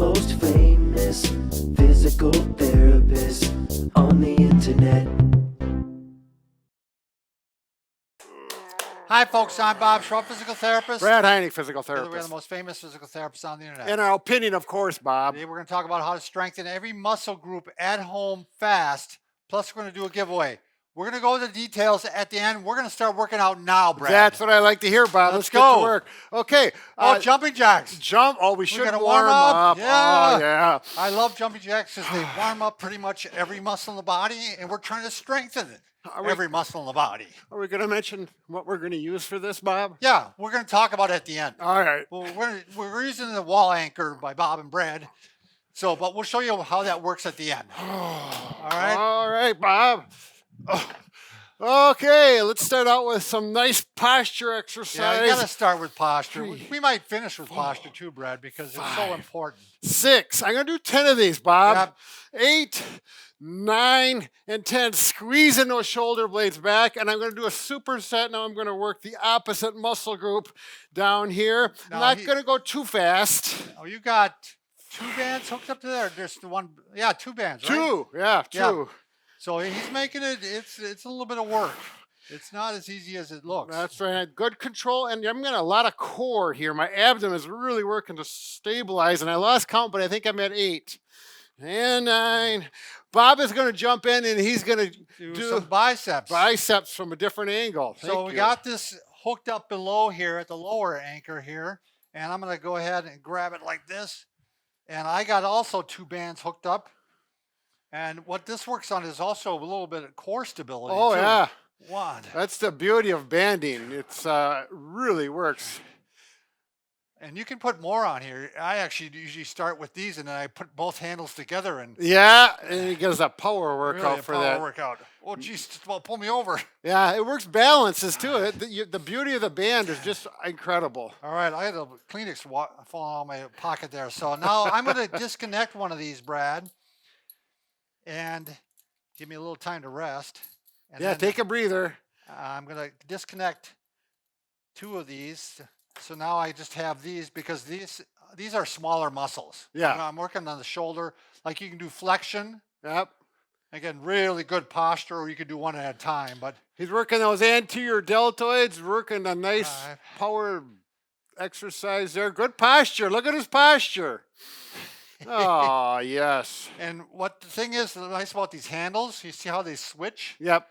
most famous physical therapist on the internet. Hi, folks. I'm Bob Schrupp, physical therapist. Brad Heineck, physical We're the therapist. most famous physical therapists on the internet. In our opinion, of course, Bob. Today we're going to talk about how to strengthen every muscle group at home fast. Plus, we're going to do a giveaway. We're going to go into the details at the end. We're going to start working out now, Brad. That's what I like to hear, Bob. Let's get go. to work. Okay. Jumping jacks. We should gonna warm up. Yeah. Oh, yeah. I love jumping jacks because they warm up pretty much every muscle in the body, and we're trying to strengthen it. Every muscle in the body. Are we going to mention what we're going to use for this, Bob? Yeah, we're going to talk about it at the end. All right. Well, we're using the wall anchor by Bob and Brad. But we'll show you how that works at the end. All right? All right, Bob. Okay, let's start out with some nice posture exercise. Yeah, you got to start with posture. We might finish with posture too, Brad, because it's so important. 6. I'm going to do 10 of these, Bob. Yep. 8, 9, and 10. Squeezing those shoulder blades back, and I'm going to do a superset. Now I'm going to work the opposite muscle group down here. Now Not going to go too fast. Oh, you got 2 bands hooked up to there? There's the one, 2 bands, right? 2, yeah, 2. Yeah. So he's making it, it's a little bit of work. It's not as easy as it looks. That's right. Good control, and I'm getting a lot of core here. My abdomen is really working to stabilize, and I lost count, but I think I'm at 8. And 9. Bob is going to jump in, and he's going to do some biceps. Biceps from a different angle. So we got this hooked up below here at the lower anchor here, and I'm going to go ahead and grab it like this. And I got also 2 bands hooked up. And what this works on is also a little bit of core stability. Oh, too. yeah. 1. That's the beauty of banding. It's really works. And you can put more on here. I actually usually start with these, and then I put both handles together. And yeah, and it gives a power workout really for that. Workout. Oh, geez, pull me over. Yeah, it works balances too. The beauty of the band is just incredible. All right, I had a Kleenex fall out of my pocket there. So now I'm going to disconnect one of these, Brad, and give me a little time to rest. And yeah, take a breather. I'm going to disconnect 2 of these. So now I just have these because these are smaller muscles. Yeah. I'm working on the shoulder. Like you can do flexion. Yep. Again, really good posture, or you could do one at a time. But he's working those anterior deltoids, working a nice power exercise there. Good posture. Look at his posture. Oh, yes. And what the thing is nice about these handles, you see how they switch? Yep.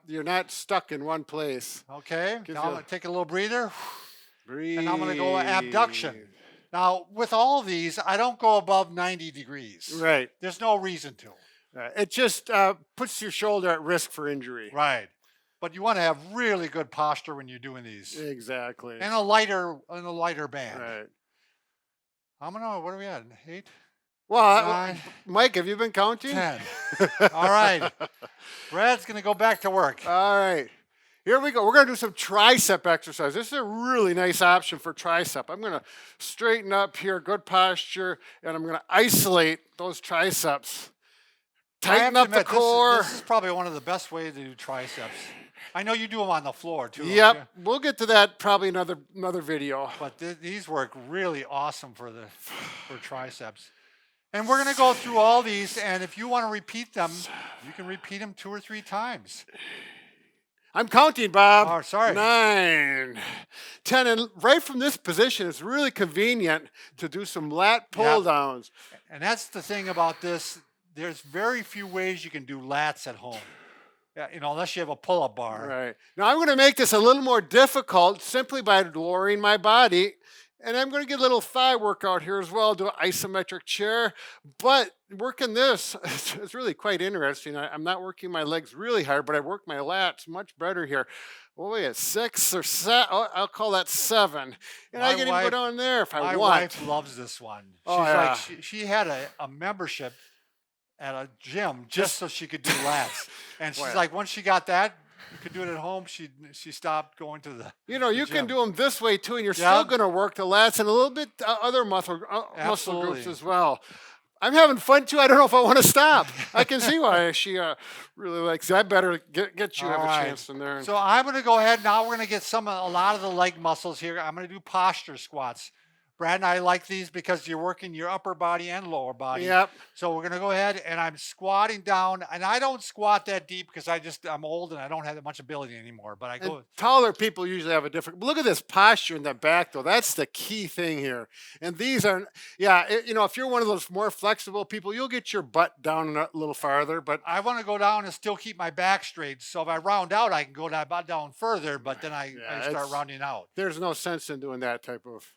You're not stuck in one place. Okay. Now I'm going to take a little breather. Breathe. And I'm going to go abduction. Now, with all of these, I don't go above 90 degrees. Right. There's no reason to. It just puts your shoulder at risk for injury. Right. But you want to have really good posture when you're doing these. Exactly. And a lighter band. Right. I'm gonna. What are we at? 8. Well, 9, Mike, have you been counting? 10. All right. Brad's gonna go back to work. All right. Here we go. We're going to do some tricep exercise. This is a really nice option for tricep. I'm going to straighten up here, good posture, and I'm going to isolate those triceps. Tighten up the core. This is probably one of the best ways to do triceps. I know you do them on the floor too. Yep. We'll get to that probably another video. But these work really awesome for triceps. And we're going to go through all these, and if you want to repeat them, you can repeat them 2 or 3 times. I'm counting, Bob. Oh, sorry. 9, 10, and right from this position, it's really convenient to do some lat pull-downs. Yep. And that's the thing about this. There's very few ways you can do lats at home. Yeah, unless you have a pull-up bar. Right. Now I'm going to make this a little more difficult simply by lowering my body. And I'm going to get a little thigh workout here as well, do an isometric chair. But working this, it's really quite interesting. I'm not working my legs really hard, but I work my lats much better here. What are we at, 6 or 7? Oh, I'll call that 7. And I can even go down there if I want. My wife loves this one. Oh, like, she had a membership at a gym just so she could do lats. And she's like, once she got that, you could do it at home. She stopped going to the you gym. Can do them this way too, and you're still going to work the lats and a little bit other muscle groups as well. I'm having fun too. I don't know if I want to stop. I can see why she really likes it. I better get you have a chance in there. So I'm going to go ahead now. We're going to get a lot of the leg muscles here. I'm going to do posture squats. Brad and I like these because you're working your upper body and lower body. Yep. So we're gonna go ahead and I'm squatting down, and I don't squat that deep because I'm old and I don't have that much ability anymore. But I And go. taller people usually have a different. Look at this posture in the back, though. That's the key thing here. And these are, yeah, if you're one of those more flexible people, you'll get your butt down a little farther. But I want to go down and still keep my back straight. So if I round out, I can go down further. But then I start it's- rounding out. there's no sense in doing that type of.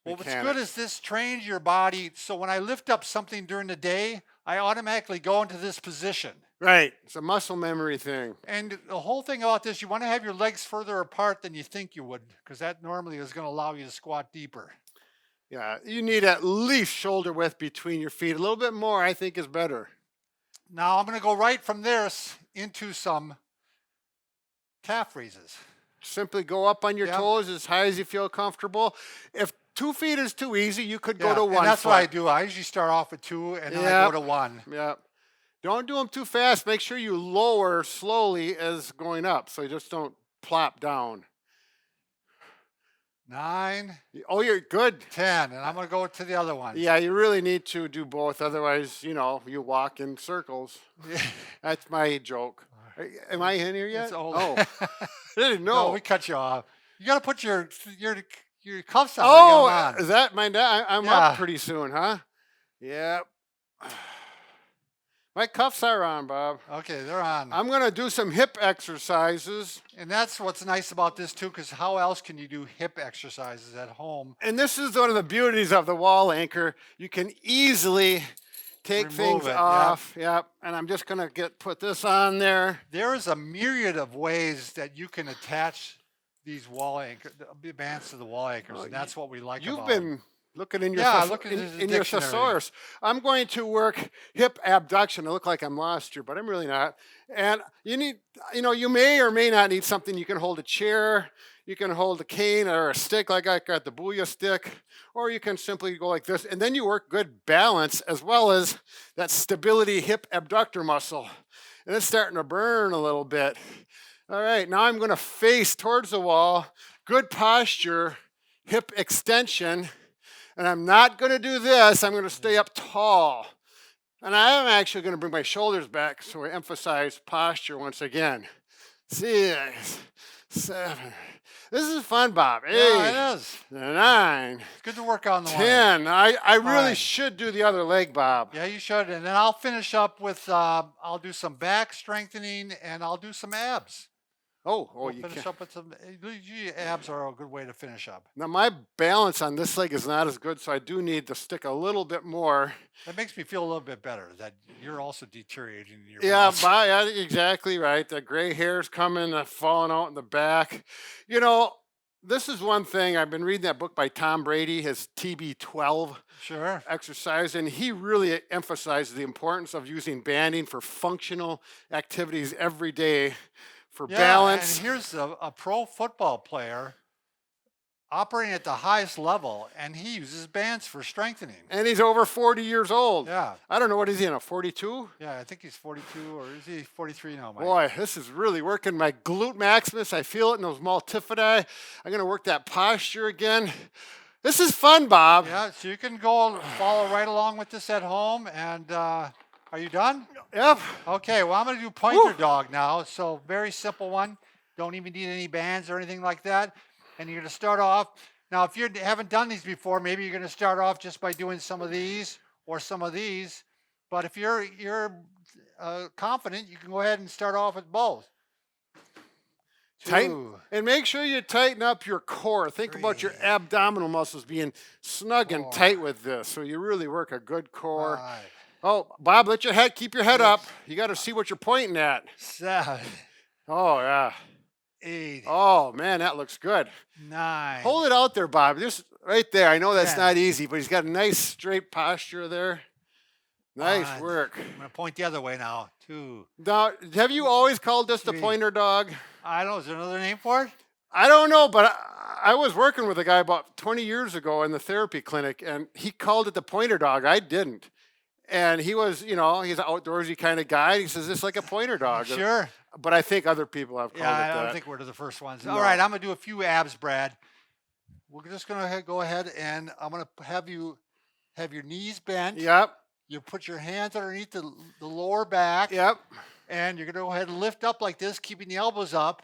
Well, what's mechanic. good is this trains your body. So when I lift up something during the day, I automatically go into this position. Right. It's a muscle memory thing. And the whole thing about this, you want to have your legs further apart than you think you would, because that normally is going to allow you to squat deeper. Yeah, you need at least shoulder width between your feet. A little bit more, I think, is better. Now I'm going to go right from this into some calf raises. Simply go up on your Yep. toes as high as you feel comfortable. If 2 feet is too easy, you could go to 1 and that's foot. what I do. I usually start off with 2 and then I go to 1. Yeah. Don't do them too fast. Make sure you lower slowly as going up, so you just don't plop down. 9, Oh, you're good. 10, and I'm going to go to the other one. Yeah, you really need to do both. Otherwise, you walk in circles. That's my joke. Am I in here yet? It's old. Oh, I didn't know. No, we cut you off. You got to put your cuffs on. Oh, on. is that my dad? I'm Yeah. up pretty soon, huh? Yep. My cuffs are on, Bob. Okay, they're on. I'm going to do some hip exercises. And that's what's nice about this too, because how else can you do hip exercises at home? And this is one of the beauties of the wall anchor. You can easily take Remove things it, yep. off. Yep. And I'm just going to put this on there. There is a myriad of ways that you can attach these wall anchor bands to the wall anchors, and that's what we like You've about been looking in your look at this in your dictionary. thesaurus. I'm going to work hip abduction. I look like I'm lost here, but I'm really not. And you need, you may or may not need something. You can hold a chair, you can hold a cane or a stick like I got the Booyah stick, or you can simply go like this, and then you work good balance as well as that stability hip abductor muscle. And it's starting to burn a little bit. All right, now I'm going to face towards the wall, good posture, hip extension. And I'm not going to do this. I'm going to stay up tall. And I am actually going to bring my shoulders back so I emphasize posture once again. 6, 7. This is fun, Bob. 8, Yeah, it is. 9, It's good to work on the one. 10. I really Fine. should do the other leg, Bob. Yeah, you should. And then I'll finish up with I'll do some back strengthening and I'll do some abs. Oh, We'll you finish can't. up with some. Usually abs are a good way to finish up. Now, my balance on this leg is not as good, so I do need to stick a little bit more. That makes me feel a little bit better that you're also deteriorating in your Yeah, balance. exactly right. The gray hair's coming, falling out in the back. This is one thing. I've been reading that book by Tom Brady, his TB12 Sure. exercise, and he really emphasizes the importance of using banding for functional activities every day for Yeah, balance. and here's a pro football player operating at the highest level, and he uses bands for strengthening. And he's over 40 years old. Yeah. I don't know, what is he in, a 42? Yeah, I think he's 42, or is he 43 now, Mike? Boy, this is really working my glute maximus. I feel it in those multifidi. I'm going to work that posture again. This is fun, Bob. Yeah, so you can go follow right along with this at home. And are you done? Yep. Okay, well, I'm going to do pointer dog now. So very simple one. Don't even need any bands or anything like that. And you're going to start off. Now, if you haven't done these before, maybe you're going to start off just by doing some of these or some of these. But if you're confident, you can go ahead and start off with both. Tighten, and make sure you tighten up your core. Think about your abdominal muscles being snug and tight with this, so you really work a good core. 5, Oh, Bob, keep your head up. You got to see what you're pointing at. 7, Oh, yeah. 8, Oh, man, that looks good. 9. Hold it out there, Bob. Just right there. I know that's 10. not easy, but he's got a nice straight posture there. Nice 1. work. I'm going to point the other way now. 2. Now, have you always called this the 3. pointer dog? I don't know. Is there another name for it? I don't know, but I was working with a guy about 20 years ago in the therapy clinic, and he called it the pointer dog. I didn't. And he was, he's an outdoorsy kind of guy. He says, it's like a pointer dog. Sure. But I think other people have called Yeah, it I that. don't think we're the first ones. No. All right, I'm going to do a few abs, Brad. we're just gonna go ahead and I'm gonna have you have your knees bent. Yep. You put your hands underneath the lower back. Yep. And you're gonna go ahead and lift up like this, keeping the elbows up.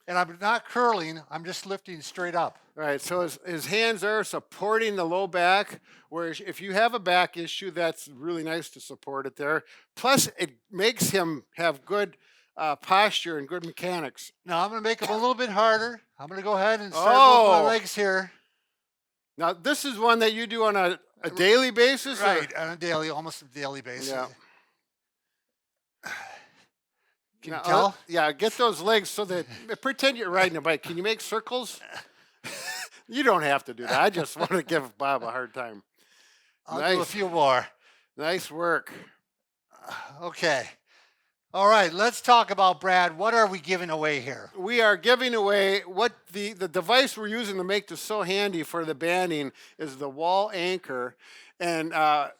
And I'm not curling, I'm just lifting straight up. All right, so his hands are supporting the low back, where if you have a back issue, that's really nice to support it there. Plus, it makes him have good posture and good mechanics. Now I'm gonna make them a little bit harder. I'm gonna go ahead and start with my legs here. Now, this is one that you do on a daily basis? Right, on a daily, almost a daily basis. Yeah. Can you tell? Yeah, get those legs so that, pretend you're riding a bike. Can you make circles? You don't have to do that. I just want to give Bob a hard time. I'll do a few more. Nice work. Okay. All right, let's talk about, Brad, what are we giving away here? We are giving away what the device we're using to make this so handy for the banding is the wall anchor. And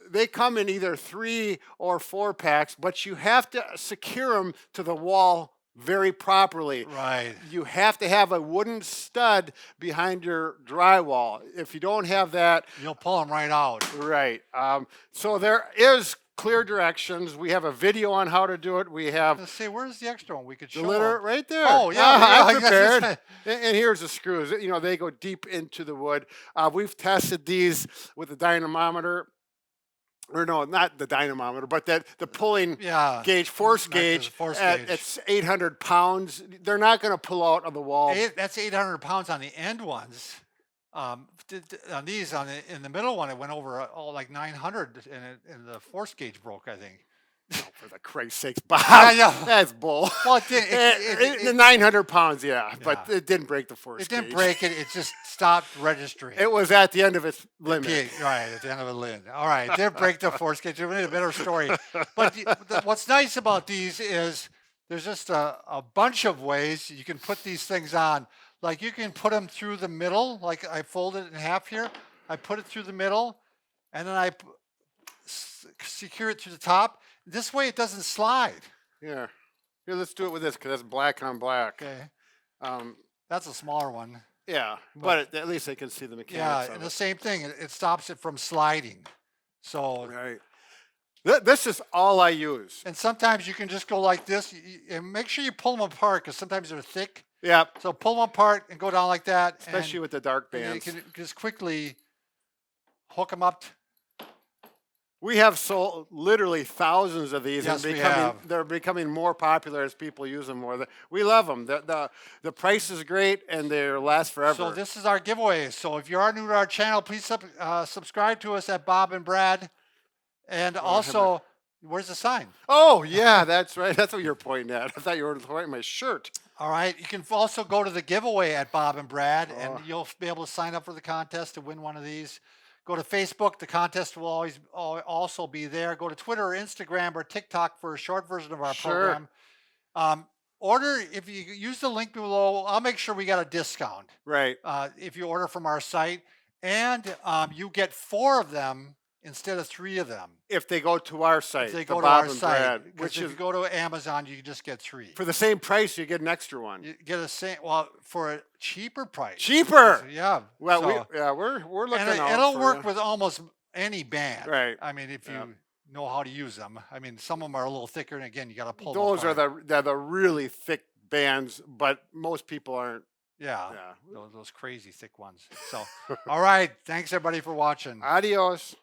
they come in either 3 or 4 packs, but you have to secure them to the wall very properly. Right. You have to have a wooden stud behind your drywall. If you don't have that, you'll pull them right out. Right. So there is clear directions. We have a video on how to do it. We have. Let's see, where's the extra one? We could show the litter them. right there. Oh, yeah. I'm prepared. And here's the screws. You know, they go deep into the wood. We've tested these with the dynamometer. Or no, not the dynamometer, but the pulling gauge, force gauge. It's 800 pounds. They're not going to pull out of the wall. That's 800 pounds on the end ones. On these, in the middle one, it went over like 900, and the force gauge broke, I think. Oh, for the Christ's sakes, Bob. That's bull. Well, it 900 pounds, but it didn't break the force gauge. It didn't break it. It just stopped registering. It was at the end of its limit. Right, at the end of a limit. All right, it didn't break the force gauge. It made a better story. But what's nice about these is there's just a bunch of ways you can put these things on. Like you can put them through the middle, like I fold it in half here. I put it through the middle, and then I secure it to the top. This way it doesn't slide. Yeah. Here, let's do it with this because that's black on black. Okay. That's a smaller one. Yeah, but at least they can see the mechanics. Yeah, and the same thing. It stops it from sliding. So. Right. This is all I use. And sometimes you can just go like this. And make sure you pull them apart because sometimes they're thick. Yeah. So pull them apart and go down like that. Especially with the dark bands. You can just quickly hook them up. We have sold literally thousands of these. Yes, and they're becoming more popular as people use them more. We love them. The price is great and they last forever. So this is our giveaway. So if you are new to our channel, please subscribe to us at Bob and Brad. And also, where's the sign? Oh, yeah, that's right. That's what you're pointing at. I thought you were pointing my shirt. All right. You can also go to the giveaway at Bob and Brad, and you'll be able to sign up for the contest to win one of these. Go to Facebook. The contest will always also be there. Go to Twitter or Instagram or TikTok for a short version of our program. Order, if you use the link below, I'll make sure we got a discount. Right. If you order from our site. And you get 4 of them instead of 3 of them. If they go to our site. If they go to our site. Which if you go to Amazon, you just get 3. For the same price, you get an extra one. You get for a cheaper price. Cheaper. Yeah. Well, we're looking and out it'll for work you. with almost any band. Right. I mean, if you know how to use them. I mean, some of them are a little thicker, and again, you got to pull Those them apart. are the really thick bands, but most people aren't. Yeah. Those crazy thick ones. So, all right. Thanks everybody for watching. Adios.